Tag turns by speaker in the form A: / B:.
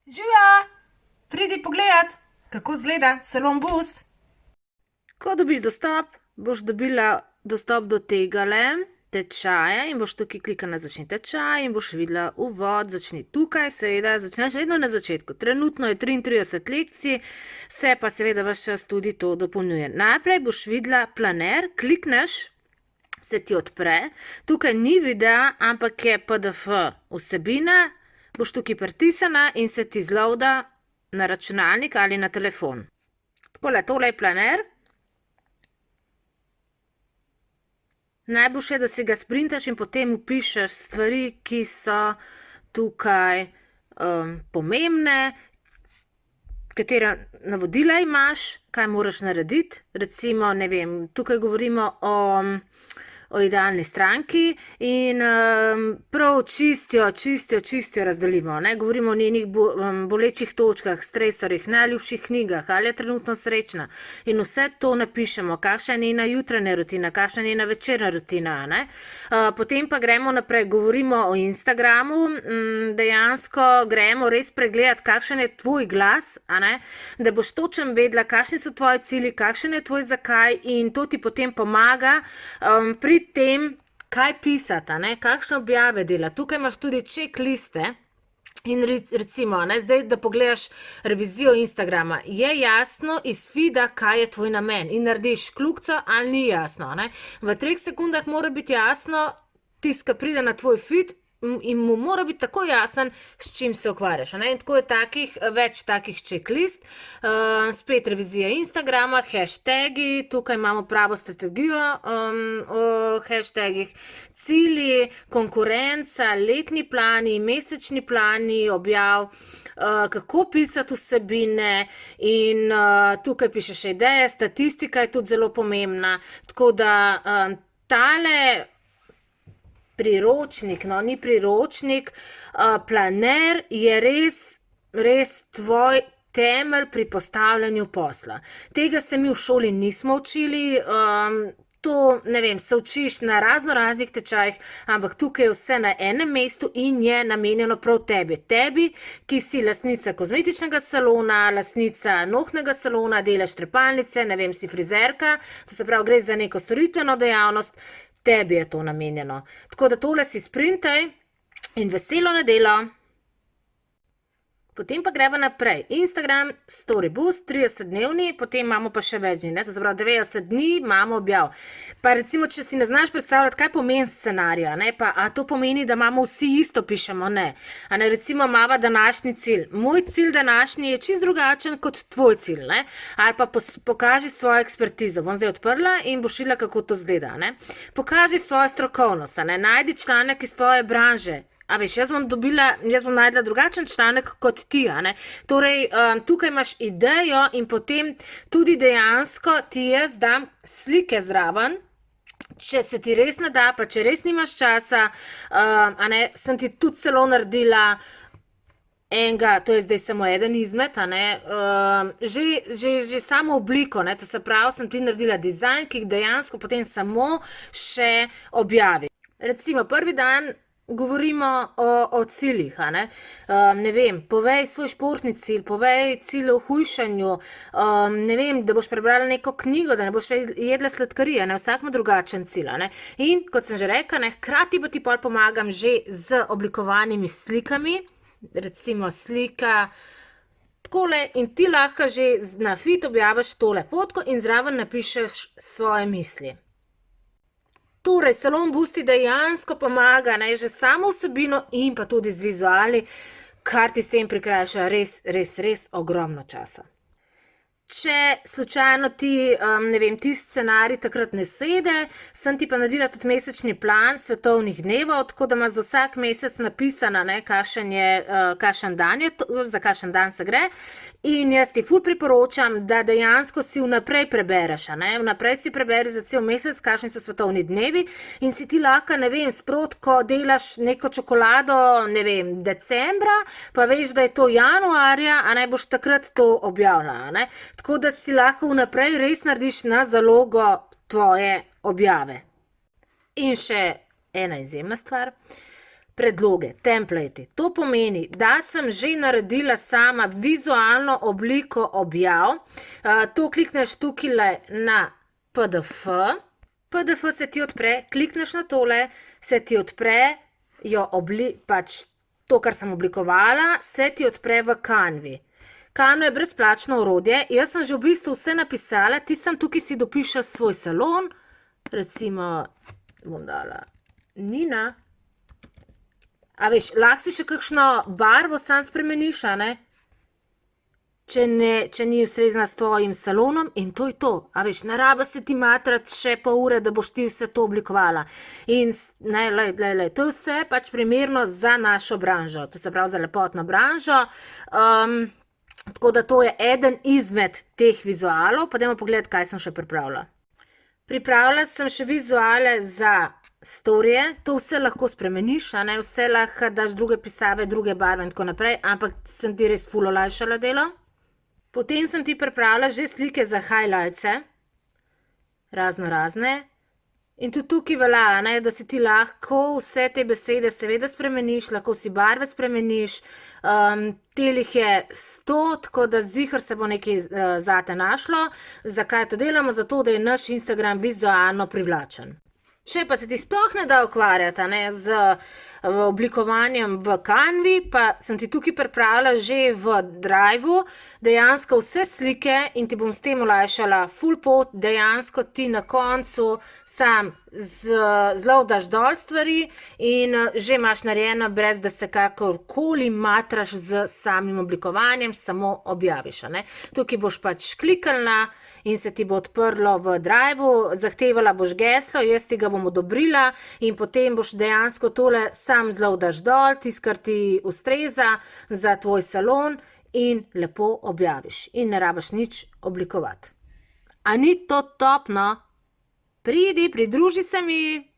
A: Živja, pridi pogledat, kako izgleda salon Boost.
B: Ko dobiš dostop, boš dobila dostop do tega tečaja in boš tukaj klikala na začni tečaj in boš videla uvod, začni tukaj, seveda začneš vedno na začetku. Trenutno je 33 lekcij, se pa seveda ves čas tudi to dopolnjuje. Najprej boš videla planer, klikneš, se ti odpre, tukaj ni videa, ampak je PDF vsebina, boš tukaj pritisnjena in se ti zloada na računalnik ali na telefon. Tole je planer. Najboljše je, da si ga sprintaš in potem vpišeš stvari, ki so tukaj pomembne, katera navodila imaš, kaj moraš narediti. Recimo, ne vem, tukaj govorimo o idealni stranki in prav čistijo razdelimo. Ne? Govorimo o njenih bolečih točkah, stresorjih, najljubših knjigah, ali je trenutno srečna. In vse to napišemo, kakšna je njena jutranja rutina, kakšna je njena večerna rutina. Ne? Potem pa gremo naprej, govorimo o Instagramu, dejansko gremo res pregledati, kakšen je tvoj glas, da boš točno vedela, kakšni so tvoji cilji, kakšen je tvoj zakaj in to ti potem pomaga pri tem, kaj pisati, kakšne objave dela. Tukaj imaš tudi checkliste in recimo, zdaj, da pogledaš revizijo Instagrama, je jasno iz feeda, kaj je tvoj namen in narediš kljukico ali ni jasno. V 3 sekundah mora biti jasno, tisti, ki pride na tvoj feed, in mu mora biti tako jasen, s čim se ukvarjaš. In tako je več takih checklist, spet revizija Instagrama, hashtagi, tukaj imamo pravo strategijo o hashtagih, cilji, konkurenca, letni plani, mesečni plani, objav, kako pisati vsebine in tukaj pišeš ideje, statistika je tudi zelo pomembna, tako da tale priročnik, ni priročnik, planer je res tvoj temelj pri postavljanju posla. Tega se mi v šoli nismo učili, to, ne vem, se učiš na raznih tečajih, ampak tukaj je vse na enem mestu in je namenjeno prav tebi. Tebi, ki si lastnica kozmetičnega salona, lastnica nohtnega salona, delaš trepalnice, ne vem, si frizerka, to se pravi, gre za neko storitveno dejavnost, tebi je to namenjeno. Tako da tole si sprintaj in veselo nedeljo. Potem pa greva naprej. Instagram, Story Boost, 30-dnevni, potem imamo pa še več dni, to se pravi 90 dni imamo objav. Pa recimo, če si ne znaš predstavljati, kaj pomeni scenarija, a to pomeni, da imamo vsi isto, pišemo, ne. Recimo imava današnji cilj. Moj cilj današnji je čist drugačen kot tvoj cilj, ali pa pokaži svojo ekspertizo. Bom zdaj odprla in boš videla, kako to izgleda. Pokaži svojo strokovnost, najdi članek iz tvoje branže. A veš, jaz bom najdla drugačen članek kot ti, Torej, tukaj imaš idejo in potem tudi dejansko ti jaz dam slike zraven, če se ti res ne da, pa če res nimaš časa, sem ti tudi celo naredila enega, to je zdaj samo eden izmed, že samo obliko, to se pravi, sem ti naredila dizajn, ki jih dejansko potem samo še objavi. Recimo, prvi dan govorimo o ciljih, ne vem, povej svoj športni cilj, povej cilj o hujšanju, ne vem, da boš prebrala neko knjigo, da ne boš jedla sladkarije, vsak ima drugačen cilj, In, kot sem že rekla, hkrati pa ti pol pomagam že z oblikovanimi slikami, recimo slika takole in ti lahko že na feed objaviš tole fotko in zraven napišeš svoje misli. Torej, salon Boost dejansko pomaga, že samo vsebino in pa tudi z vizuali, kar ti s tem prikrajša res ogromno časa. Če slučajno ti, ne vem, ti scenarij takrat ne sede, sem ti pa naredila tudi mesečni plan svetovnih dnevov, tako da imaš za vsak mesec napisana, kakšen dan je, za kakšen dan se gre. In jaz ti ful priporočam, da dejansko si vnaprej prebereš, vnaprej si preberi za cel mesec, kakšni so svetovni dnevi in si ti lahko, ne vem, sprot, ko delaš neko čokolado, ne vem, decembra, pa veš, da je to januarja, boš takrat to objavila, Tako da si lahko vnaprej res narediš na zalogo tvoje objave. In še ena izjemna stvar. predloge, template. To pomeni, da sem že naredila sama vizualno obliko objav. To klikneš tukaj na PDF. PDF se ti odpre, klikneš na tole, se ti odpre pač to, kar sem oblikovala, se ti odpre v Canvi. Canva je brezplačno orodje. Jaz sem že v bistvu vse napisala, ti sem tukaj si dopišeš svoj salon, recimo bom dala Nina. A veš, lahko si še kakšno barvo sam spremeniš, a ne? Če ni ustrezna s tvojim salonom in to je to. A veš, ne raba se ti matrati še pol ure, da boš ti vse to oblikovala. In ne, to je vse pač primerno za našo branžo. To se pravi za lepotno branžo. Tako da to je eden izmed teh vizualov. Pa dajmo pogledati, kaj sem še pripravila. Pripravila sem še vizuale za storije, to vse lahko spremeniš, a ne, vse lahko daš druge pisave, druge barve in tako naprej, ampak sem ti res ful olajšala delo. Potem sem ti pripravila že slike za highlightse, razne. In tudi tukaj velja, a ne, da si ti lahko vse te besede seveda spremeniš, lahko si barve spremeniš, telih je 100, tako da ziher se bo nekaj zate našlo. Zakaj to delamo? Zato, da je naš Instagram vizualno privlačen. Če pa se ti sploh ne da ukvarjati z oblikovanjem v Canvi, pa sem ti tukaj pripravila že v Driveu dejansko vse slike in ti bom s tem olajšala full pot, dejansko ti na koncu sam zloadaš dol stvari in že imaš narejeno, brez da se kakorkoli matraš z samim oblikovanjem, samo objaviš, a ne. Tukaj boš pač kliknila in se ti bo odprlo v Driveu, zahtevala boš geslo, jaz ti ga bom odobrila in potem boš dejansko tole sam zloadaš dol, tisto, kar ti ustreza za tvoj salon in lepo objaviš in ne rabiš nič oblikovati. A ni to top, no? Pridi, pridruži se mi!